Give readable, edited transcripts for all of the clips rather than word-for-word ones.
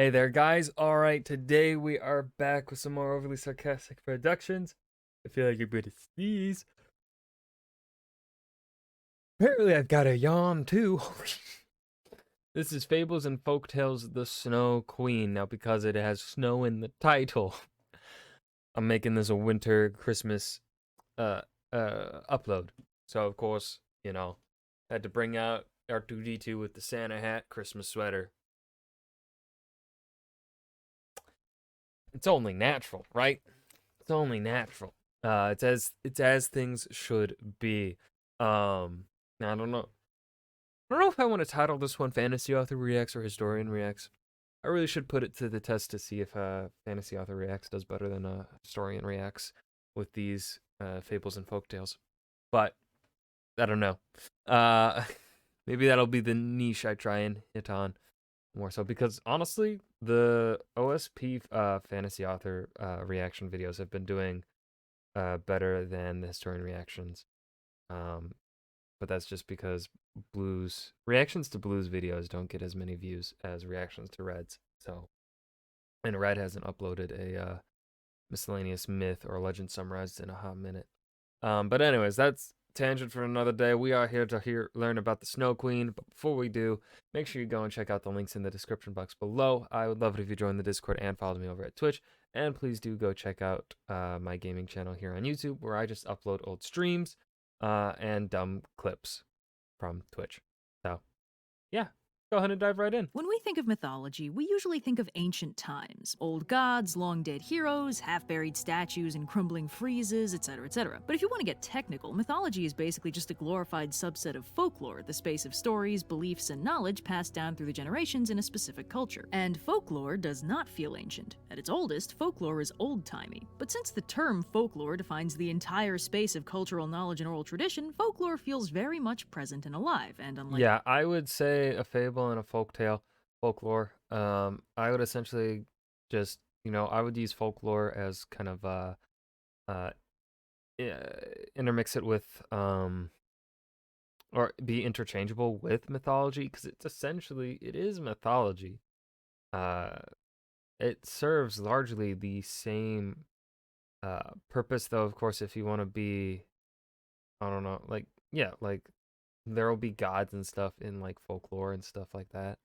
Hey there, guys. All right, today we are back with some more overly sarcastic productions. I feel like I'm going to sneeze. Apparently, I've got a yawn too. This is Fables and Folktales: The Snow Queen. Now, because it has snow in the title, I'm making this a winter Christmas upload. So, of course, had to bring out R2D2 with the Santa hat, Christmas sweater. It's only natural, right? It's only natural. It's as things should be. I don't know. I don't know if I want to title this one Fantasy Author Reacts or Historian Reacts. I really should put it to the test to see if Fantasy Author Reacts does better than Historian Reacts with these fables and folktales. But I don't know. Maybe that'll be the niche I try and hit on more so, because honestly, the OSP Fantasy Author reaction videos have been doing better than the historian reactions. But that's just because reactions to blues videos don't get as many views as reactions to Red's. So, and Red hasn't uploaded a miscellaneous myth or legend summarized in a hot minute. But anyways, that's tangent for another day. We are here to learn about the Snow Queen. But before we do, make sure you go and check out the links in the description box below. I would love it if you join the Discord and follow me over at Twitch. And please do go check out my gaming channel here on YouTube, where I just upload old streams and dumb clips from Twitch. So, yeah, go ahead and dive right in. When we think of mythology, we usually think of ancient times. Old gods, long-dead heroes, half-buried statues, and crumbling friezes, etc., etc. But if you want to get technical, mythology is basically just a glorified subset of folklore, the space of stories, beliefs, and knowledge passed down through the generations in a specific culture. And folklore does not feel ancient. At its oldest, folklore is old-timey. But since the term folklore defines the entire space of cultural knowledge and oral tradition, folklore feels very much present and alive, and unlike— Yeah, I would say a fable and a folklore. I would essentially just, I would use folklore as kind of intermix it with or be interchangeable with mythology, because it is mythology. It serves largely the same purpose, though. Of course, if you want to be, I don't know, like there will be gods and stuff in like folklore and stuff like that,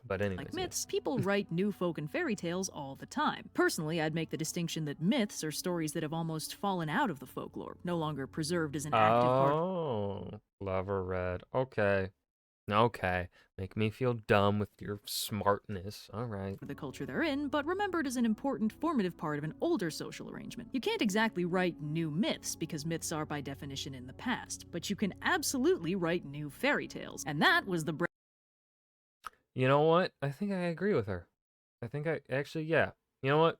but anyways, like myths, people write new folk and fairy tales all the time. Personally, I'd make the distinction that myths are stories that have almost fallen out of the folklore, no longer preserved as an active part of— Oh, clever Red. Okay, make me feel dumb with your smartness. All right. the culture they're in, but remembered as an important formative part of an older social arrangement. You can't exactly write new myths, because myths are by definition in the past, but you can absolutely write new fairy tales, and that was the You know what? I think I agree with her. Yeah. You know what?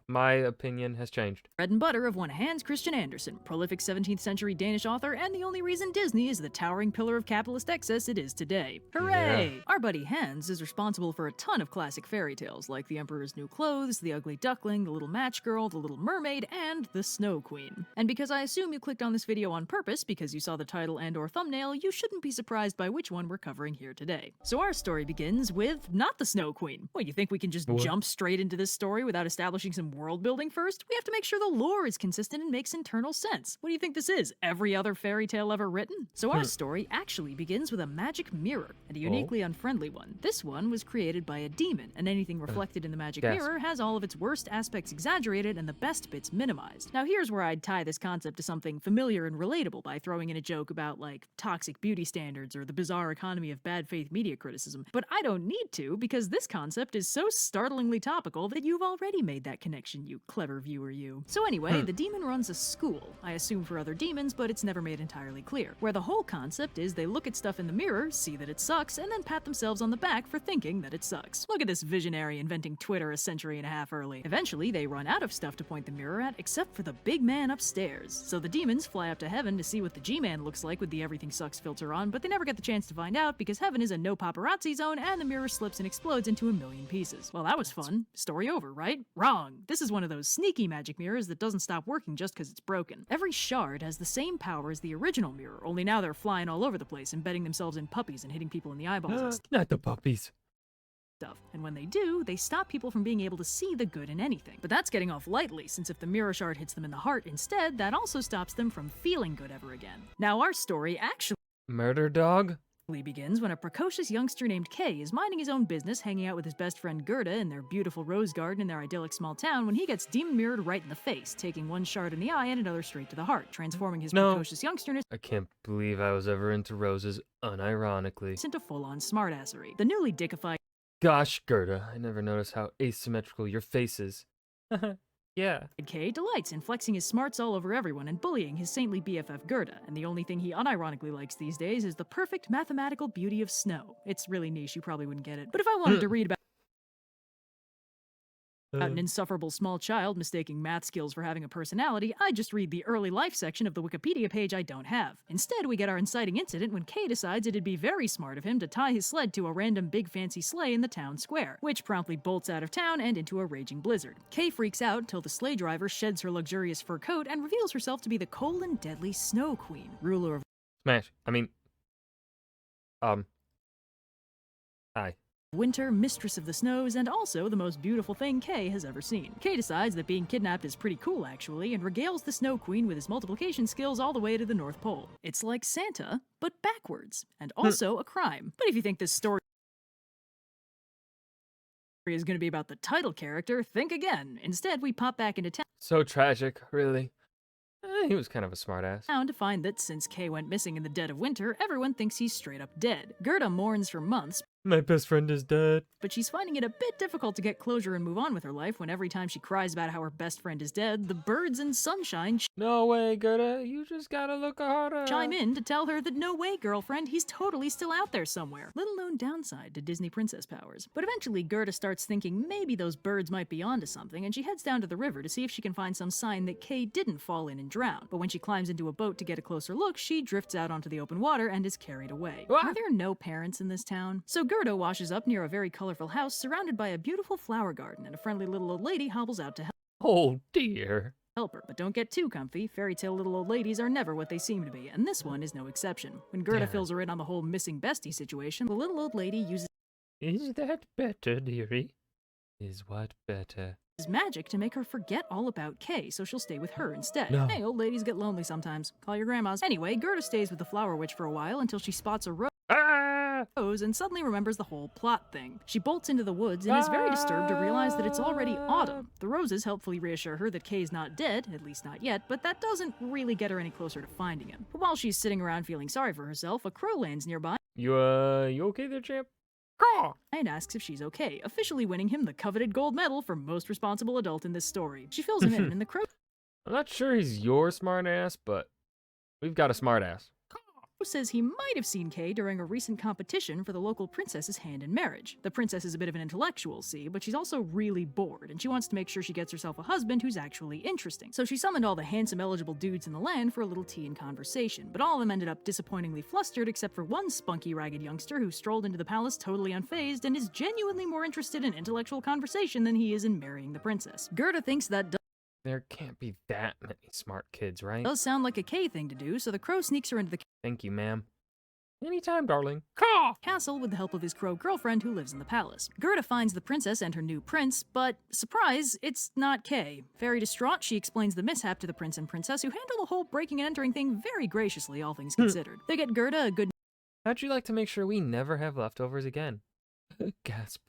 My opinion has changed. bread and butter of one Hans Christian Andersen, prolific 17th century Danish author, and the only reason Disney is the towering pillar of capitalist excess it is today. Hooray! Yeah. Our buddy Hans is responsible for a ton of classic fairy tales, like The Emperor's New Clothes, The Ugly Duckling, The Little Match Girl, The Little Mermaid, and The Snow Queen. And because I assume you clicked on this video on purpose because you saw the title and/or thumbnail, you shouldn't be surprised by which one we're covering here today. So our story begins with not the Snow Queen. What, you think we can just jump straight into this story without establishing some world building first? We have to make sure the lore is consistent and makes internal sense. What do you think this is? Every other fairy tale ever written? So our story actually begins with a magic mirror, and a uniquely unfriendly one. This one was created by a demon, and anything reflected in the magic mirror has all of its worst aspects exaggerated and the best bits minimized. Now here's where I'd tie this concept to something familiar and relatable by throwing in a joke about, like, toxic beauty standards or the bizarre economy of bad faith media criticism. But I don't need to, because this concept is so startlingly topical that you've already made that connection, you clever viewer you. So anyway, the demon runs a school, I assume for other demons, but it's never made entirely clear, where the whole concept is they look at stuff in the mirror, see that it sucks, and then pat themselves on the back for thinking that it sucks. Look at this visionary inventing Twitter a century and a half early. Eventually, they run out of stuff to point the mirror at, except for the big man upstairs. So the demons fly up to heaven to see what the G-Man looks like with the everything sucks filter on, but they never get the chance to find out because heaven is a no paparazzi zone and the mirror slips and explodes into a million pieces. Well, that was fun. Story over, right? Wrong. This is one of those sneaky magic mirrors that doesn't stop working just because it's broken. Every shard has the same power as the original mirror, only now they're flying all over the place, embedding themselves in puppies and hitting people in the eyeballs and Not the puppies. stuff. And when they do, they stop people from being able to see the good in anything. But that's getting off lightly, since if the mirror shard hits them in the heart instead, that also stops them from feeling good ever again. Now our story actually Murder dog? begins when a precocious youngster named Kay is minding his own business, hanging out with his best friend Gerda in their beautiful rose garden in their idyllic small town, when he gets demon mirrored right in the face, taking one shard in the eye and another straight to the heart, transforming his precocious youngsterness I can't believe I was ever into roses, unironically. into full-on smartassery. The newly dickified Gosh, Gerda, I never noticed how asymmetrical your face is. Yeah. Kay delights in flexing his smarts all over everyone and bullying his saintly BFF Gerda, and the only thing he unironically likes these days is the perfect mathematical beauty of snow. It's really niche, you probably wouldn't get it. But if I wanted to read about an insufferable small child mistaking math skills for having a personality, I just read the early life section of the Wikipedia page I don't have. Instead, we get our inciting incident when Kay decides it'd be very smart of him to tie his sled to a random big fancy sleigh in the town square, which promptly bolts out of town and into a raging blizzard. Kay freaks out till the sleigh driver sheds her luxurious fur coat and reveals herself to be the cold and deadly Snow Queen, ruler of Smash. Hi. winter, mistress of the snows, and also the most beautiful thing Kay has ever seen. Kay decides that being kidnapped is pretty cool, actually, and regales the Snow Queen with his multiplication skills all the way to the North Pole. It's like Santa, but backwards, and also a crime. But if you think this story is going to be about the title character, think again. Instead, we pop back into So tragic, really. He was kind of a smartass. town to find that since Kay went missing in the dead of winter, everyone thinks he's straight up dead. Gerda mourns for months, My best friend is dead. but she's finding it a bit difficult to get closure and move on with her life when every time she cries about how her best friend is dead, the birds and sunshine No way, Gerda. You just gotta look harder. chime in to tell her that no way, girlfriend, he's totally still out there somewhere. Little known downside to Disney princess powers. But eventually, Gerda starts thinking maybe those birds might be onto something, and she heads down to the river to see if she can find some sign that Kay didn't fall in and drown. But when she climbs into a boat to get a closer look, she drifts out onto the open water and is carried away. What? Are there no parents in this town? So Gerda washes up near a very colorful house surrounded by a beautiful flower garden, and a friendly little old lady hobbles out to Oh dear. help her. But don't get too comfy. Fairy tale little old ladies are never what they seem to be, and this one is no exception. When Gerda Yeah. fills her in on the whole missing bestie situation, the little old lady uses Is that better, dearie? Is what better? magic to make her forget all about Kay, so she'll stay with her instead. No. Hey, old ladies get lonely sometimes. Call your grandmas. Anyway, Gerda stays with the flower witch for a while until she spots a Ah! rose and suddenly remembers the whole plot thing. She bolts into the woods and is very disturbed to realize that it's already autumn. The roses helpfully reassure her that Kay's not dead, at least not yet, but that doesn't really get her any closer to finding him. But while she's sitting around feeling sorry for herself, a crow lands nearby You okay there, champ? Caw! and asks if she's okay, officially winning him the coveted gold medal for most responsible adult in this story. She fills him in, and the crow I'm not sure he's your smartass, but we've got a smartass. says he might have seen Kay during a recent competition for the local princess's hand in marriage. The princess is a bit of an intellectual, see, but she's also really bored, and she wants to make sure she gets herself a husband who's actually interesting. So she summoned all the handsome, eligible dudes in the land for a little tea and conversation, but all of them ended up disappointingly flustered except for one spunky, ragged youngster who strolled into the palace totally unfazed and is genuinely more interested in intellectual conversation than he is in marrying the princess. Gerda thinks that There can't be that many smart kids, right? does sound like a Kay thing to do, so the crow sneaks her into the Thank you, ma'am. Anytime, darling. Caw! castle with the help of his crow girlfriend who lives in the palace. Gerda finds the princess and her new prince, but surprise, it's not Kay. Very distraught, she explains the mishap to the prince and princess, who handle the whole breaking and entering thing very graciously, all things considered. They get Gerda a good How'd you like to make sure we never have leftovers again? Gasp.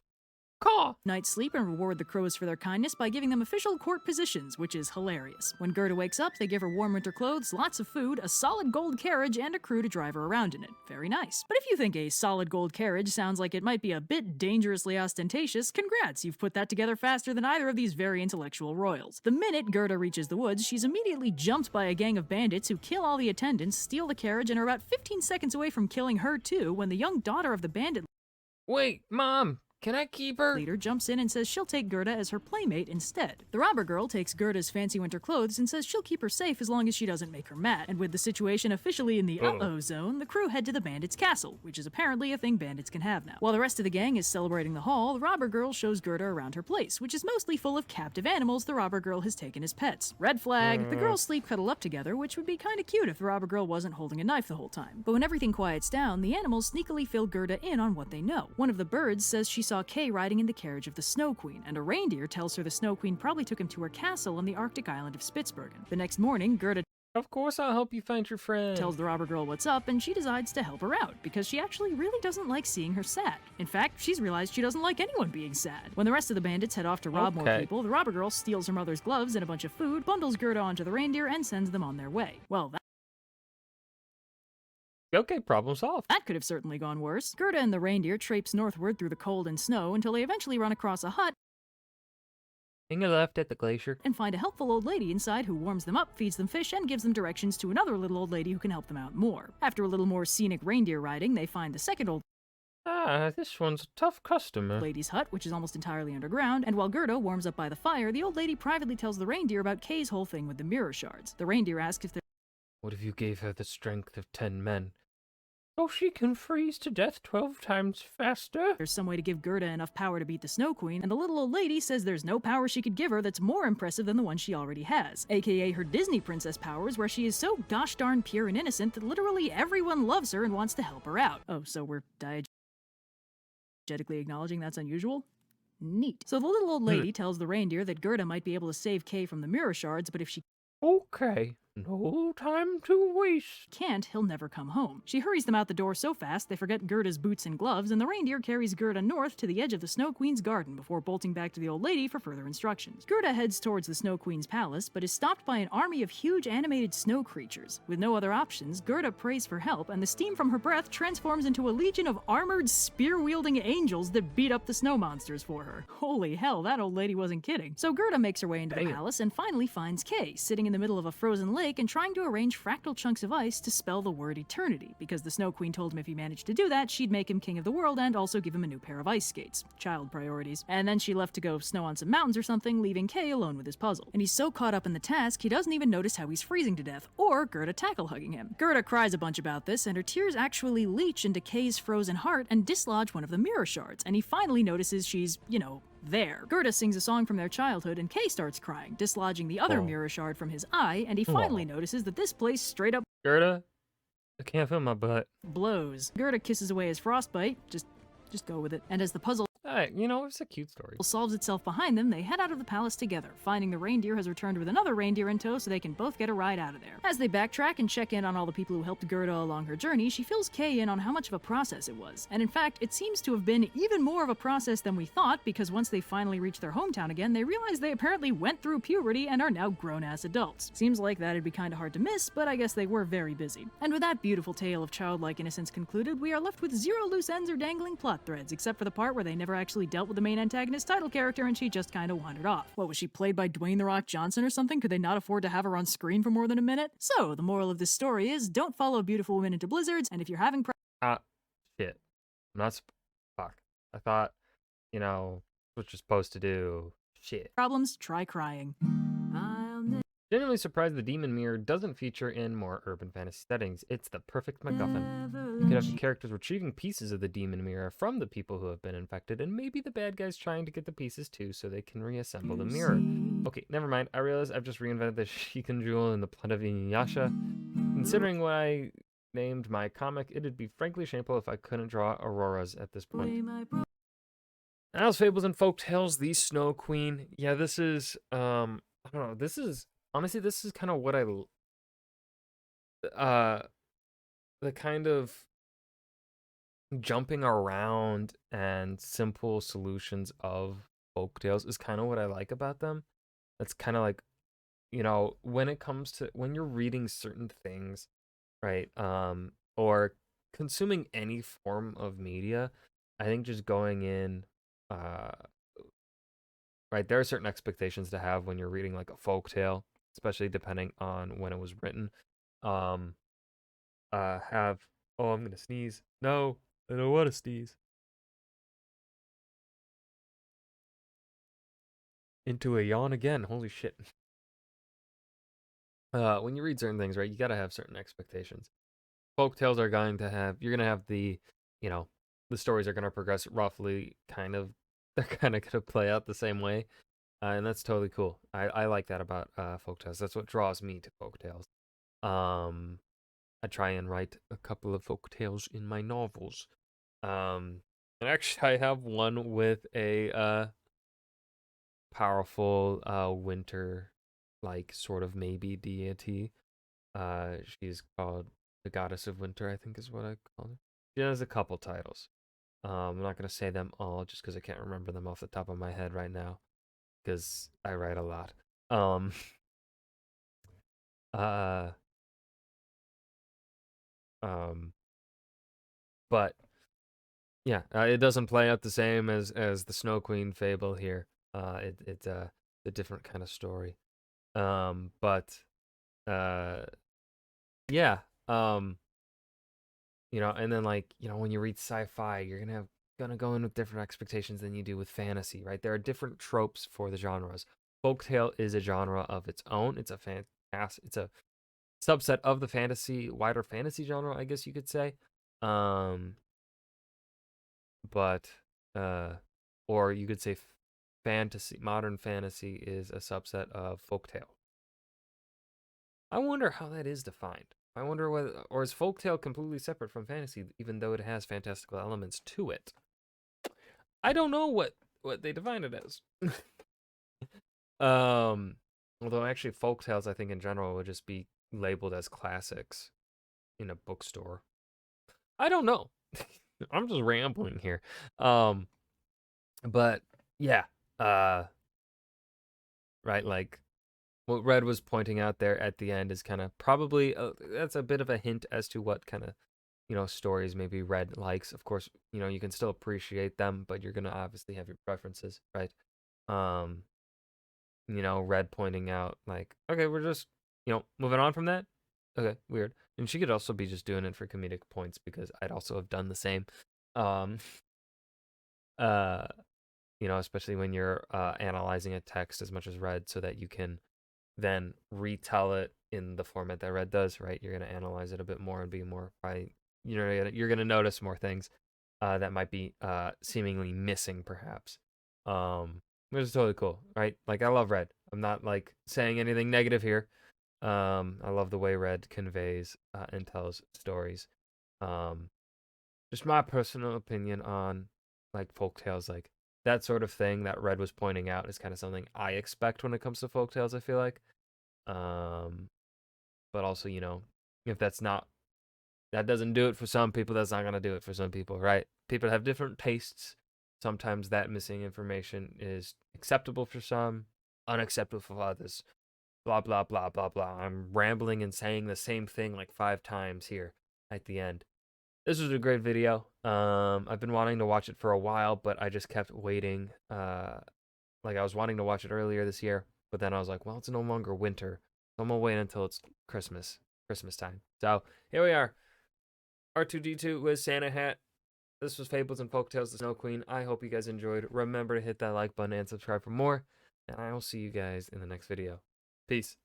Caw! night's sleep and reward the crows for their kindness by giving them official court positions, which is hilarious. When Gerda wakes up, they give her warm winter clothes, lots of food, a solid gold carriage, and a crew to drive her around in it. Very nice. But if you think a solid gold carriage sounds like it might be a bit dangerously ostentatious, congrats, you've put that together faster than either of these very intellectual royals. The minute Gerda reaches the woods, she's immediately jumped by a gang of bandits who kill all the attendants, steal the carriage, and are about 15 seconds away from killing her too when the young daughter of the bandit Wait, Mom! Can I keep her? Leader jumps in and says she'll take Gerda as her playmate instead. The robber girl takes Gerda's fancy winter clothes and says she'll keep her safe as long as she doesn't make her mad. And with the situation officially in the uh-oh zone, the crew head to the bandits' castle, which is apparently a thing bandits can have now. While the rest of the gang is celebrating the haul, the robber girl shows Gerda around her place, which is mostly full of captive animals the robber girl has taken as pets. Red flag, the girls sleep cuddle up together, which would be kinda cute if the robber girl wasn't holding a knife the whole time. But when everything quiets down, the animals sneakily fill Gerda in on what they know. One of the birds says she saw Kay riding in the carriage of the Snow Queen, and a reindeer tells her the Snow Queen probably took him to her castle on the Arctic island of Spitsbergen. The next morning, Gerda Of course I'll help you find your friend. tells the robber girl what's up, and she decides to help her out, because she actually really doesn't like seeing her sad. In fact, she's realized she doesn't like anyone being sad. When the rest of the bandits head off to rob more people, the robber girl steals her mother's gloves and a bunch of food, bundles Gerda onto the reindeer, and sends them on their way. Well, Okay, problem solved. that could have certainly gone worse. Gerda and the reindeer traipse northward through the cold and snow until they eventually run across a hut Finger left at the glacier. and find a helpful old lady inside who warms them up, feeds them fish, and gives them directions to another little old lady who can help them out more. After a little more scenic reindeer riding, they find the second old Ah, this one's a tough customer. lady's hut, which is almost entirely underground, and while Gerda warms up by the fire, the old lady privately tells the reindeer about Kay's whole thing with the mirror shards. The reindeer asks if What if you gave her the strength of 10 men? So she can freeze to death 12 times faster? there's some way to give Gerda enough power to beat the Snow Queen, and the little old lady says there's no power she could give her that's more impressive than the one she already has, aka her Disney princess powers, where she is so gosh darn pure and innocent that literally everyone loves her and wants to help her out. Oh, so we're diegetically acknowledging that's unusual? Neat. So the little old lady tells the reindeer that Gerda might be able to save Kay from the mirror shards, but if she Okay, no time to waste. can't, he'll never come home. She hurries them out the door so fast they forget Gerda's boots and gloves, and the reindeer carries Gerda north to the edge of the Snow Queen's garden before bolting back to the old lady for further instructions. Gerda heads towards the Snow Queen's palace, but is stopped by an army of huge animated snow creatures. With no other options, Gerda prays for help, and the steam from her breath transforms into a legion of armored, spear-wielding angels that beat up the snow monsters for her. Holy hell, that old lady wasn't kidding. So Gerda makes her way into the palace and finally finds Kay, sitting in the middle of a frozen lake and trying to arrange fractal chunks of ice to spell the word eternity, because the Snow Queen told him if he managed to do that, she'd make him king of the world and also give him a new pair of ice skates. Child priorities. And then she left to go snow on some mountains or something, leaving Kay alone with his puzzle. And he's so caught up in the task, he doesn't even notice how he's freezing to death, or Gerda tackle hugging him. Gerda cries a bunch about this, and her tears actually leach into Kay's frozen heart and dislodge one of the mirror shards, and he finally notices she's, there. Gerda sings a song from their childhood, and Kay starts crying, dislodging the other mirror shard from his eye, and he finally notices that this place straight up Gerda, I can't feel my butt. blows. Gerda kisses away his frostbite, just go with it. And as the puzzle Alright, it's a cute story. solves itself behind them, they head out of the palace together, finding the reindeer has returned with another reindeer in tow so they can both get a ride out of there. As they backtrack and check in on all the people who helped Gerda along her journey, she fills Kay in on how much of a process it was. And in fact, it seems to have been even more of a process than we thought, because once they finally reach their hometown again, they realize they apparently went through puberty and are now grown-ass adults. Seems like that'd be kinda hard to miss, but I guess they were very busy. And with that beautiful tale of childlike innocence concluded, we are left with zero loose ends or dangling plot threads, except for the part where they never actually dealt with the main antagonist title character and she just kinda wandered off. What, was she played by Dwayne "The Rock" Johnson or something? Could they not afford to have her on screen for more than a minute? So, the moral of this story is, don't follow beautiful women into blizzards, and if you're having Shit. I'm not fuck. I thought, what you're supposed to do. Shit. problems, try crying. Genuinely surprised the demon mirror doesn't feature in more urban fantasy settings. It's the perfect MacGuffin. You could have the characters retrieving pieces of the demon mirror from the people who have been infected, and maybe the bad guys trying to get the pieces too so they can reassemble the mirror. Okay, never mind. I realize I've just reinvented the Shikan Jewel and the Plot of Inuyasha. Considering what I named my comic, it'd be frankly shameful if I couldn't draw Auroras at this point. As Fables and Folktales, the Snow Queen. Yeah, this is, I don't know, honestly, this is kind of what the kind of jumping around and simple solutions of folktales is kind of what I like about them. That's kind of like, when it comes to when you're reading certain things, right? Or consuming any form of media, I think just going in, right, there are certain expectations to have when you're reading like a folktale, especially depending on when it was written. I'm gonna sneeze. No, I don't want to sneeze. into a yawn again. Holy shit. When you read certain things, right, you gotta have certain expectations. Folk tales are going to have, you're gonna have the, you know, the stories are gonna progress roughly kind of, they're kind of gonna play out the same way. And that's totally cool. I like that about folk tales. That's what draws me to folk tales. Um, I try and write a couple of folk tales in my novels. And actually, I have one with a powerful winter, like sort of maybe deity. She's called the Goddess of Winter, I think is what I call her. She has a couple titles. I'm not gonna say them all just because I can't remember them off the top of my head right now, because I write a lot. Um, uh, um, but yeah, it doesn't play out the same as the Snow Queen fable here. It's a different kind of story. But uh, yeah. Um, and then like when you read sci-fi, you're gonna go in with different expectations than you do with fantasy, right? There are different tropes for the genres. Folktale is a genre of its own. It's a subset of the wider fantasy genre, I guess you could say. Um, but or you could say modern fantasy is a subset of folktale. I wonder how that is defined. I wonder whether, or is folktale completely separate from fantasy, even though it has fantastical elements to it? I don't know what they define it as. um, Although actually folktales, I think in general would just be labeled as classics in a bookstore. I don't know. I'm just rambling here. Um, but yeah, uh, right, like what Red was pointing out there at the end is kind of probably that's a bit of a hint as to what kind of stories maybe Red likes. Of course, you can still appreciate them, but you're gonna obviously have your preferences, right? Um, Red pointing out like, okay, we're just moving on from that. Okay, weird. And she could also be just doing it for comedic points because I'd also have done the same. Um, uh, especially when you're analyzing a text as much as Red, so that you can then retell it in the format that Red does, right? You're gonna analyze it a bit more and be more probably you're gonna notice more things that might be seemingly missing, perhaps. Which is totally cool, right? Like I love Red. I'm not like saying anything negative here. I love the way Red conveys and tells stories. Um, just my personal opinion on like folk tales, like that sort of thing that Red was pointing out is kind of something I expect when it comes to folk tales. I feel like. Um, but also, if that doesn't do it for some people, that's not gonna do it for some people, right? People have different tastes. Sometimes that missing information is acceptable for some, unacceptable for others. Blah blah blah blah blah. I'm rambling and saying the same thing like 5 times here at the end. This was a great video. I've been wanting to watch it for a while, but I just kept waiting. Like I was wanting to watch it earlier this year, but then I was like, well, it's no longer winter. So I'm gonna wait until it's Christmas time. So here we are. R2D2 with Santa Hat. This was Fables and Folktales, the Snow Queen. I hope you guys enjoyed. Remember to hit that like button and subscribe for more. And I will see you guys in the next video. Peace.